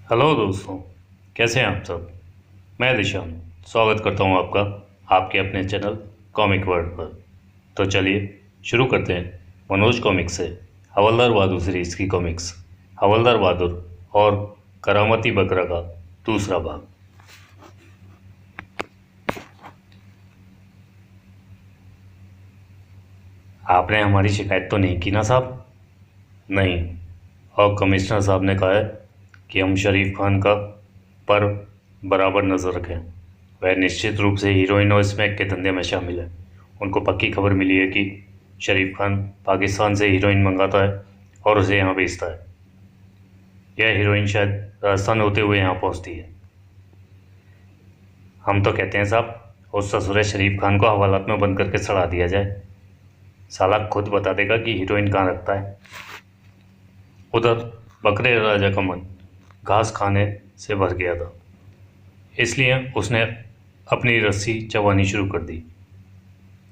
Hello दोस्तों, कैसे हैं आप सब। मैं दिशान स्वागत करता हूं आपका आपके अपने चैनल कॉमिक वर्ल्ड पर। तो चलिए शुरू करते हैं मनोज कॉमिक्स से हवलदार बहादुर सीरीज़ की कॉमिक्स हवलदार बहादुर और करामती बकरा का दूसरा भाग। आपने हमारी शिकायत तो नहीं की ना साहब? नहीं। और कमिश्नर साहब ने कहा है कि हम शरीफ खान का पर बराबर नज़र रखें। वह निश्चित रूप से हीरोइन और स्मैक के धंधे में शामिल है। उनको पक्की खबर मिली है कि शरीफ खान पाकिस्तान से हीरोइन मंगाता है और उसे यहाँ भेजता है। यह हीरोइन शायद राजस्थान होते हुए यहाँ पहुँचती है। हम तो कहते हैं साहब उस ससुरे शरीफ खान को हवालात में बंद करके सड़ा दिया जाए। साला खुद बता देगा कि हीरोइन कहाँ रखता है। उधर बकरे राजा का मन घास खाने से भर गया था, इसलिए उसने अपनी रस्सी चबानी शुरू कर दी।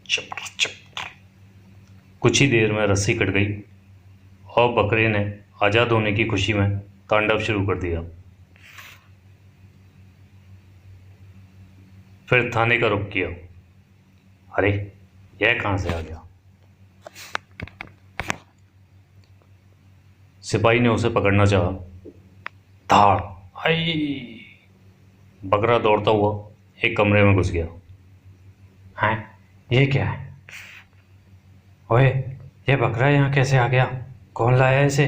चप चप। कुछ ही देर में रस्सी कट गई और बकरे ने आज़ाद होने की खुशी में तांडव शुरू कर दिया। फिर थाने का रुख किया। अरे यह कहाँ से आ गया? सिपाही ने उसे पकड़ना चाहा। धाड़ आई! बकरा दौड़ता हुआ एक कमरे में घुस गया। हैं, ये क्या है? ओए, ये बकरा यहाँ कैसे आ गया? कौन लाया इसे?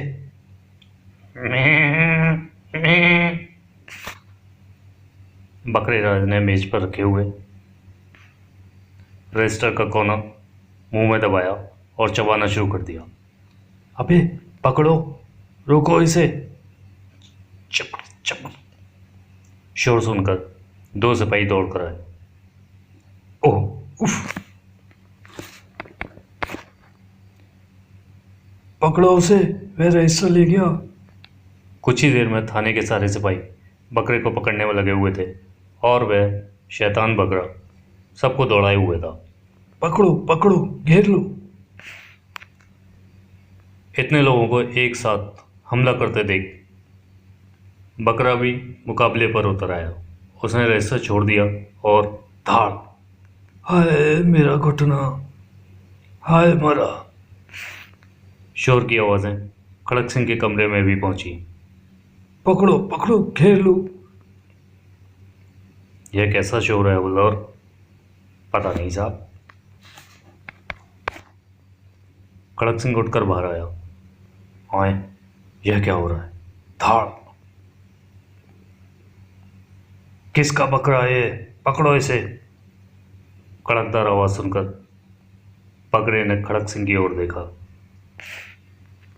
बकरे राज ने मेज पर रखे हुए रजिस्टर का कोना मुंह में दबाया और चबाना शुरू कर दिया। अबे पकड़ो, रोको इसे! चप चप। शोर सुनकर दो सिपाही दौड़ कर आए। ओह, उफ! पकड़ो उसे, वह रजिस्टर ले गया। कुछ ही देर में थाने के सारे सिपाही बकरे को पकड़ने में लगे हुए थे और वह शैतान बकरा सबको दौड़ाए हुए था। पकड़ो पकड़ो, घेर लो! इतने लोगों को एक साथ हमला करते देख बकरा भी मुकाबले पर उतर आया। उसने रजिस्टर छोड़ दिया और धाड़! हाय मेरा घुटना, हाय मरा! शोर की आवाज़ें खड़क सिंह के कमरे में भी पहुंची। पकड़ो पकड़ो, घेर लो! यह कैसा शोर है हवलदार? पता नहीं साहब। खड़क सिंह उठकर बाहर आया। आए, यह क्या हो रहा है? धाड़! किसका बकरा है ये? पकड़ो इसे! कड़कदार आवाज सुनकर बकरे ने खड़क सिंह की ओर देखा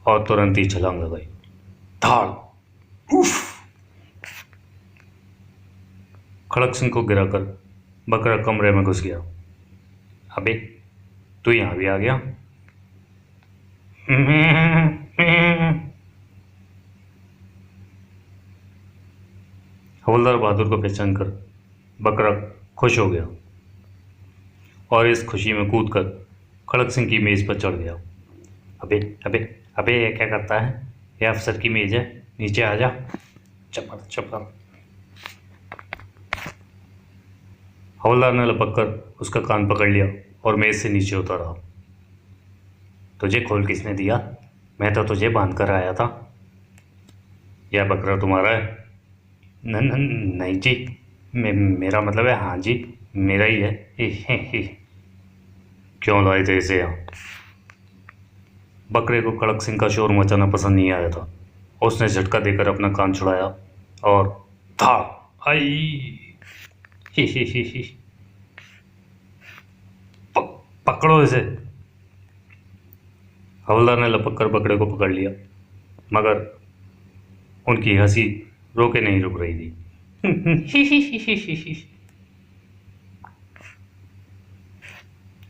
और तुरंत ही छलांग लगाई। धाड़! उफ! खड़क सिंह को गिराकर बकरा कमरे में घुस गया। अबे तू यहां भी आ गया? हवलदार बहादुर को पहचान कर बकरा खुश हो गया और इस खुशी में कूदकर खड़क सिंह की मेज पर चढ़ गया। अबे अबे अबे, ये क्या करता है? यह अफसर की मेज है, नीचे आ जा! चपर चपर। हवलदार ने लपक कर उसका कान पकड़ लिया और मेज से नीचे उतारा। तुझे खोल किसने दिया? मैं तो तुझे बांध कर आया था। यह बकरा तुम्हारा है? नहीं जी, मेरा मतलब है, हाँ जी मेरा ही है। क्यों लाए थे इसे यहाँ? बकरे को खड़क सिंह का शोर मचाना पसंद नहीं आया था। उसने झटका देकर अपना कान छुड़ाया और था आई! ही। पकड़ो इसे! हवलदार ने लपक कर बकरे को पकड़ लिया, मगर उनकी हंसी रोके नहीं रुक रही थी।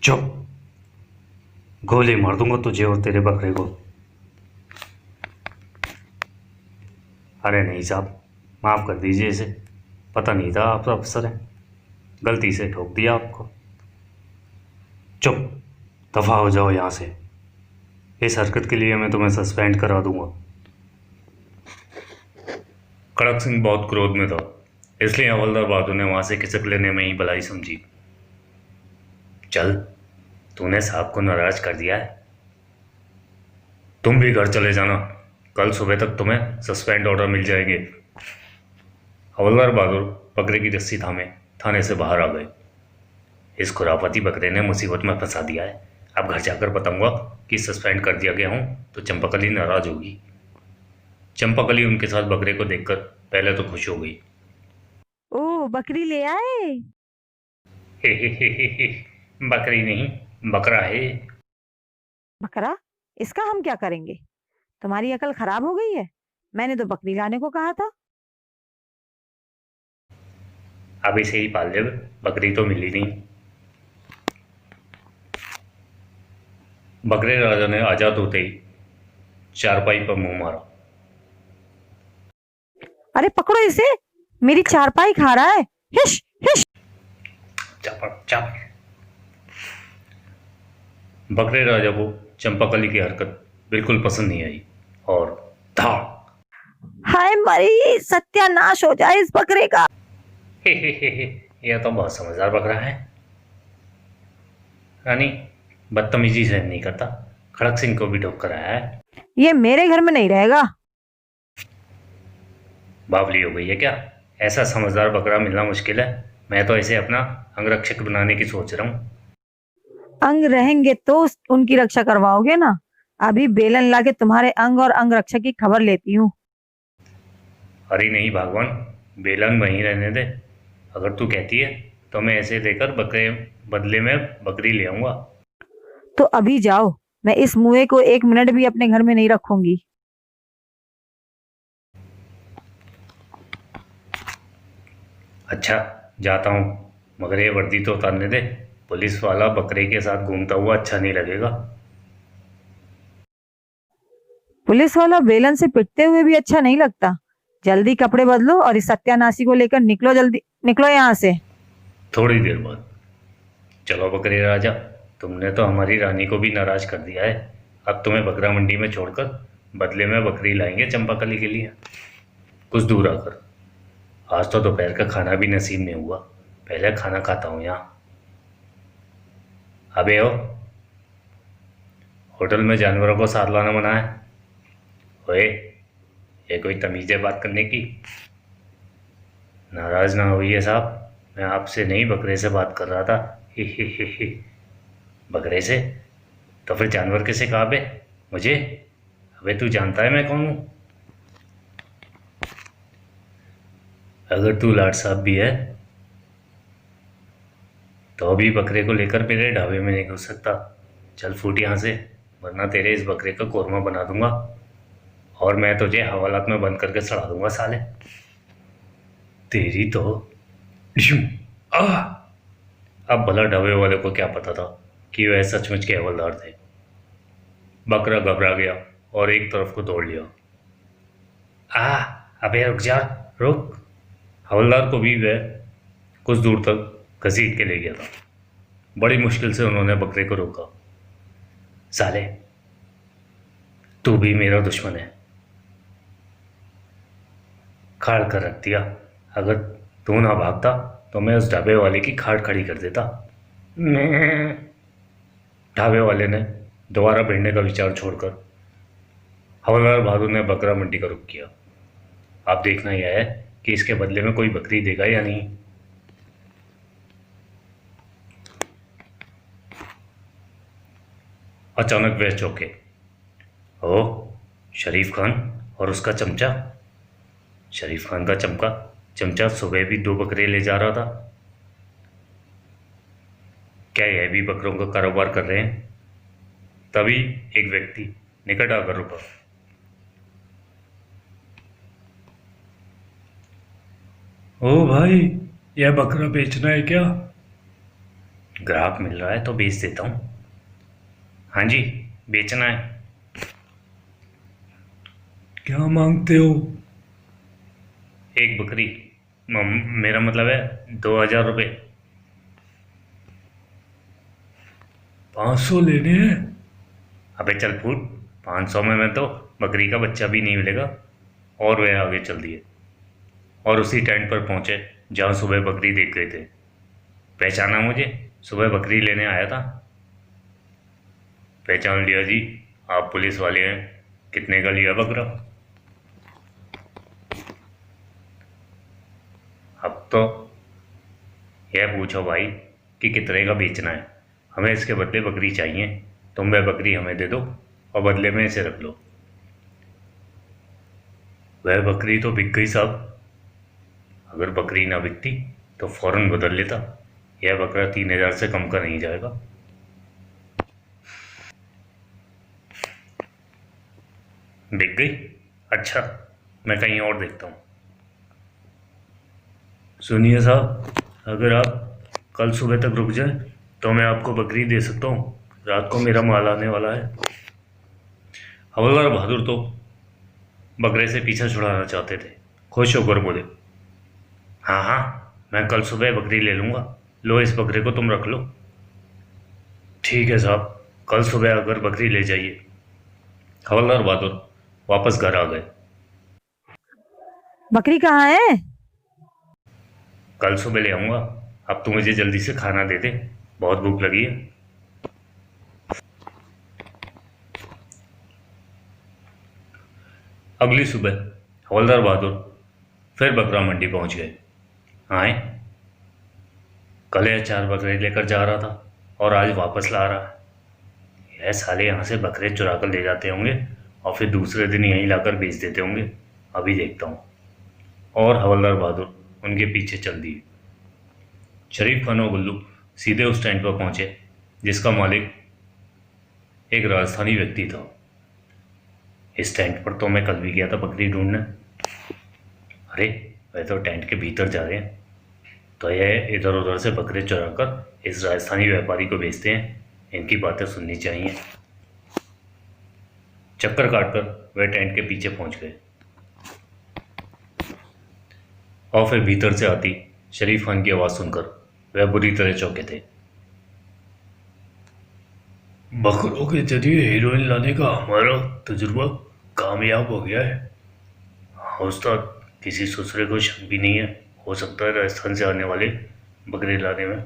चुप! गोली मार दूंगा तुझे और तेरे बकरे को। अरे नहीं साहब, माफ़ कर दीजिए इसे, पता नहीं था आप अफसर हैं, गलती से ठोक दिया आपको। चुप! दफा हो जाओ यहाँ से। इस हरकत के लिए मैं तुम्हें सस्पेंड करा दूंगा। खड़क सिंह बहुत क्रोध में था, इसलिए हवलदार बहादुर ने वहां से खिसक लेने में ही भलाई समझी। चल, तूने साहब को नाराज कर दिया है, तुम भी घर चले जाना, कल सुबह तक तुम्हें सस्पेंड ऑर्डर मिल जाएंगे। हवलदार बहादुर बकरे की रस्सी थामे थाने से बाहर आ गए। इस खुराफाती बकरे ने मुसीबत में फंसा दिया है। अब घर जाकर बताऊंगा कि सस्पेंड कर दिया गया हूं, तो चंपाकली नाराज होगी। चंपाकली उनके साथ बकरे को देखकर पहले तो खुश हो गई। ओ, बकरी ले आए? हे हे हे हे हे, बकरी नहीं, बकरा है। बकरा? इसका हम क्या करेंगे? तुम्हारी अकल खराब हो गई है? मैंने तो बकरी लाने को कहा था। अब इसे ही पाल ले, बकरी तो मिली नहीं। बकरे राजा ने आजाद होते ही चारपाई पर मुंह मारा। अरे पकड़ो इसे, मेरी चारपाई खा रहा है। हिश हिश। चाप चाप। बकरे राजा को चंपाकली की हरकत बिल्कुल पसंद नहीं आई और धाड़। हाय मरी, सत्यानाश हो जाए इस बकरे का। हे, यह तो बहुत समझदार बकरा है। रानी बदतमीजी सहन नहीं करता, खड़क सिंह को भी ठोकर आया है। ये मेरे घर में नहीं रहेगा। बावली हो गई है क्या? ऐसा समझदार बकरा मिलना मुश्किल है। मैं तो इसे अपना अंगरक्षक बनाने की सोच रहा हूँ। अंग रहेंगे तो उनकी रक्षा करवाओगे ना। अभी बेलन लाके तुम्हारे अंग और अंग रक्षा की खबर लेती हूँ। अरे नहीं भगवान, बेलन वहीं रहने दे। अगर तू कहती है तो मैं ऐसे देकर बकरे बदले में बकरी ले आऊंगा। तो अभी जाओ, मैं इस मुए को 1 मिनट भी अपने घर में नहीं रखूंगी। अच्छा, जाता हूँ, मगर ये वर्दी तो उतारने दे। पुलिस वाला बकरे के साथ घूमता हुआ अच्छा नहीं लगेगा। पुलिस वाला बेलन से पिटते हुए भी अच्छा नहीं लगता। जल्दी कपड़े बदलो और इस सत्यानाशी को लेकर निकलो, जल्दी निकलो यहाँ से। थोड़ी देर बाद, चलो बकरे राजा, तुमने तो हमारी रानी को भी नाराज कर दिया है। अब तुम्हें बकरा मंडी में छोड़कर बदले में बकरी लाएंगे चंपाकली के लिए। कुछ दूर आकर, आज तो दोपहर का खाना भी नसीब नहीं हुआ, पहले खाना खाता हूँ यहाँ। अबे हो, होटल में जानवरों को साथ लाना मना है। ओए, ये कोई तमीज़ है बात करने की? नाराज ना होइए साहब, मैं आपसे नहीं बकरे से बात कर रहा था। ही। बकरे से? तो फिर जानवर किसे कहा बे? मुझे? अबे तू जानता है मैं कौन हूँ? अगर तू लाट साहब भी है तो अभी बकरे को लेकर मेरे ढाबे में नहीं घुस सकता। चल फूट यहाँ से, वरना तेरे इस बकरे का कोरमा बना दूंगा और मैं तुझे हवालात में बंद करके सड़ा दूंगा साले। तेरी तो आ! अब भला ढाबे वाले को क्या पता था कि वह सचमुच के हवलदार थे। बकरा घबरा गया और एक तरफ को दौड़ लिया। अबे रुक जा, रुक। हवलदार को भी वह कुछ दूर तक घसीट के ले गया था। बड़ी मुश्किल से उन्होंने बकरे को रोका। साले, तू भी मेरा दुश्मन है, खाड़ कर रख दिया। अगर तू ना भागता तो मैं उस ढाबे वाले की खाड़ खड़ी कर देता। ढाबे वाले ने दोबारा भिड़ने का विचार छोड़कर हवलदार बहादुर ने बकरा मंडी का रुख किया। आप देखना यह है कि इसके बदले में कोई बकरी देगा या नहीं। अचानक वह चौंके। ओ, शरीफ खान और उसका चमचा। शरीफ खान का चमचा सुबह भी 2 बकरे ले जा रहा था। क्या यह भी बकरों का कारोबार कर रहे हैं? तभी एक व्यक्ति निकट आकर रुका। ओ भाई, यह बकरा बेचना है क्या? ग्राहक मिल रहा है तो बेच देता हूँ। हाँ जी, बेचना है। क्या मांगते हो? एक बकरी, मेरा मतलब है 2000 रुपये। 500 लेने हैं? अबे चल फूट, 500 में मैं तो बकरी का बच्चा भी नहीं मिलेगा। और वह आगे चल दिए। और उसी टेंट पर पहुंचे जहां सुबह बकरी देख गए थे। पहचाना मुझे? सुबह बकरी लेने आया था। पहचान लिया जी, आप पुलिस वाले हैं। कितने का लिया बकरा? अब तो यह पूछो भाई कि कितने का बेचना है। हमें इसके बदले बकरी चाहिए। तुम वह बकरी हमें दे दो और बदले में इसे रख लो। वह बकरी तो बिक गई साहब। अगर बकरी ना बिकती तो फौरन बदल लेता। यह बकरा 3,000 से कम का नहीं जाएगा। बिक गई? अच्छा, मैं कहीं और देखता हूँ। सुनिए साहब, अगर आप कल सुबह तक रुक जाए तो मैं आपको बकरी दे सकता हूँ। रात को मेरा माल आने वाला है। हवलदार बहादुर तो बकरे से पीछा छुड़ाना चाहते थे। खुश होकर बोले, हाँ हाँ, मैं कल सुबह बकरी ले लूँगा। लो, इस बकरे को तुम रख लो। ठीक है साहब, कल सुबह आकर बकरी ले जाइए। हवलदार बहादुर वापस घर आ गए। बकरी कहाँ है? कल सुबह ले आऊँगा। अब तू मुझे जल्दी से खाना दे दे, बहुत भूख लगी है। अगली सुबह हवलदार बहादुर फिर बकरा मंडी पहुंच गए। आए, कल यह 4 बकरे लेकर जा रहा था और आज वापस ला रहा है। यह साले यहाँ से बकरे चुरा कर ले जाते होंगे और फिर दूसरे दिन यहीं लाकर बेच देते होंगे। अभी देखता हूँ। और हवलदार बहादुर उनके पीछे चल दिए। शरीफ खान और गुल्लू सीधे उस टेंट पर पहुंचे जिसका मालिक एक राजस्थानी व्यक्ति था। इस टेंट पर तो मैं कल भी गया था बकरी ढूंढने। अरे, वह तो टेंट के भीतर जा रहे हैं। तो यह इधर उधर से बकरे चुरा कर इस राजस्थानी व्यापारी को बेचते हैं। इनकी बातें सुननी चाहिए। चक्कर काटकर वह टेंट के पीछे पहुंच गए और फिर भीतर से आती शरीफ खान की आवाज़ सुनकर वह बुरी तरह चौंके थे। बकरों के जरिए हीरोइन लाने का हमारा तजुर्बा कामयाब हो गया है। हाँ उस्ताद, किसी दूसरे को शक भी नहीं है। हो सकता है राजस्थान से आने वाले बकरे लाने में।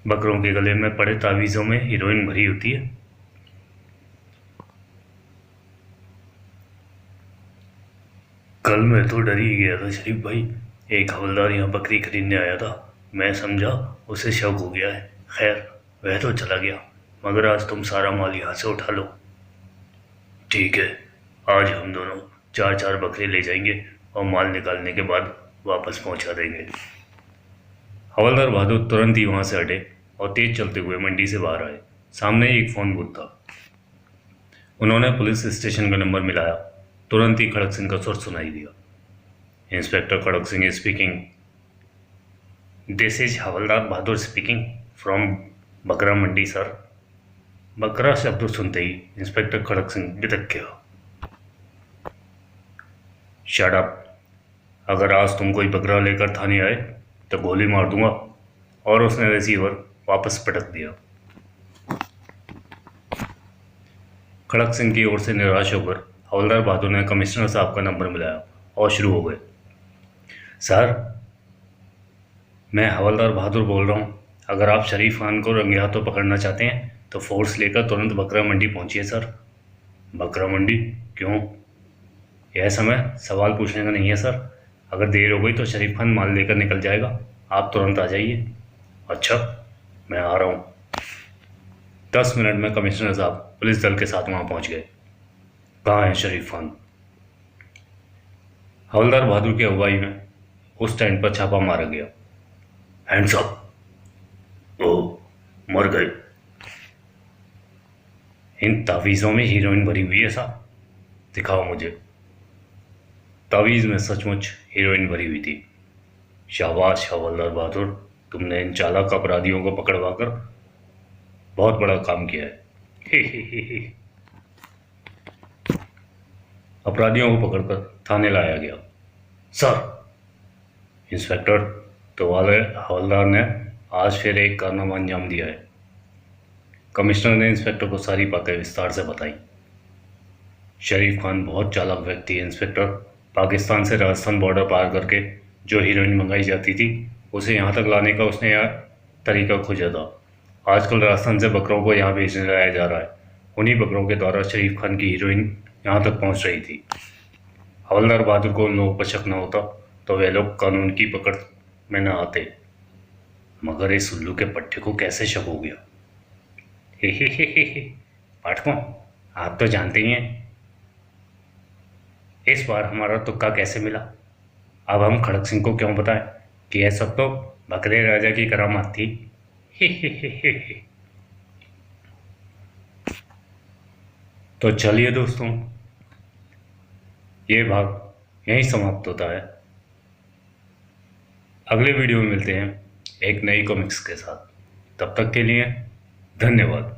बकरों के गले में पड़े तावीज़ों में हीरोइन भरी होती है। कल मैं तो डर ही गया था शरीफ भाई। एक हवलदार यहाँ बकरी खरीदने आया था। मैं समझा उसे शक हो गया है। खैर, वह तो चला गया, मगर आज तुम सारा माल यहाँ से उठा लो। ठीक है, आज हम दोनों 4-4 बकरे ले जाएंगे और माल निकालने के बाद वापस पहुँचा देंगे। हवलदार बहादुर तुरंत ही वहाँ से हटे और तेज चलते हुए मंडी से बाहर आए। सामने एक फ़ोन बूथ था। उन्होंने पुलिस स्टेशन का नंबर मिलाया। तुरंत ही खड़क सिंह का सुर सुनाई दिया। Inspector Khadak Singh speaking. This is हवलदार Bahadur speaking from Bakra Mandi sir. बकरा शब्द सुनते ही इंस्पेक्टर खड़क सिंह बिदक गया। Shut up. अगर आज तुम कोई बकरा लेकर थाने आए तो गोली मार दूंगा। और उसने रिसीवर वापस पटक दिया। खड़क सिंह की ओर से निराश होकर हवलदार बहादुर ने कमिश्नर साहब का नंबर मिलाया और शुरू हो गए। सर, मैं हवलदार बहादुर बोल रहा हूँ। अगर आप शरीफ खान को रंगे हाथों पकड़ना चाहते हैं तो फोर्स लेकर तुरंत बकरा मंडी पहुँचिए सर। बकरा मंडी? क्यों? यह समय सवाल पूछने का नहीं है सर। अगर देर हो गई तो शरीफ खान माल लेकर निकल जाएगा। आप तुरंत आ जाइए। अच्छा, मैं आ रहा हूँ। 10 मिनट में कमिश्नर साहब पुलिस दल के साथ वहाँ पहुँच गए। कहाँ है शरीफ खान? हवलदार बहादुर की अगुवाई में उस टेंट पर छापा मारा गया। Hands up. ओह, मर गए। इन तावीज़ों में हीरोइन भरी हुई है साहब। दिखाओ मुझे। तावीज़ में सचमुच हीरोइन भरी हुई थी। शाबाश हवलदार बहादुर, तुमने इन चालाक अपराधियों को पकड़वा कर बहुत बड़ा काम किया है। अपराधियों को पकड़कर थाने लाया गया। सर। इंस्पेक्टर, तो वाले हवलदार ने आज फिर एक कारनामा अंजाम दिया है। कमिश्नर ने इंस्पेक्टर को सारी बातें विस्तार से बताई। शरीफ खान बहुत चालाक व्यक्ति है इंस्पेक्टर। पाकिस्तान से राजस्थान बॉर्डर पार करके जो हीरोइन मंगाई जाती थी उसे यहाँ तक लाने का उसने यार तरीका खोजा था। आजकल राजस्थान से बकरों को यहाँ भेजने लाया जा रहा है। उन्हीं बकरों के द्वारा शरीफ खान की हीरोइन यहाँ तक पहुँच रही थी। हवलदार बहादुर को उन लोगों पर शक न होता तो वे लोग कानून की पकड़ में न आते, मगर इस उल्लू के पट्टे को कैसे शक हो गया। हे पाठकों, आप तो जानते ही हैं इस बार हमारा तुक्का कैसे मिला। अब हम खड़क सिंह को क्यों बताएं कि यह सब तो बकरे राजा की करामात थी। तो चलिए दोस्तों, ये भाग यहीं समाप्त होता है। अगले वीडियो में मिलते हैं एक नई कॉमिक्स के साथ। तब तक के लिए धन्यवाद।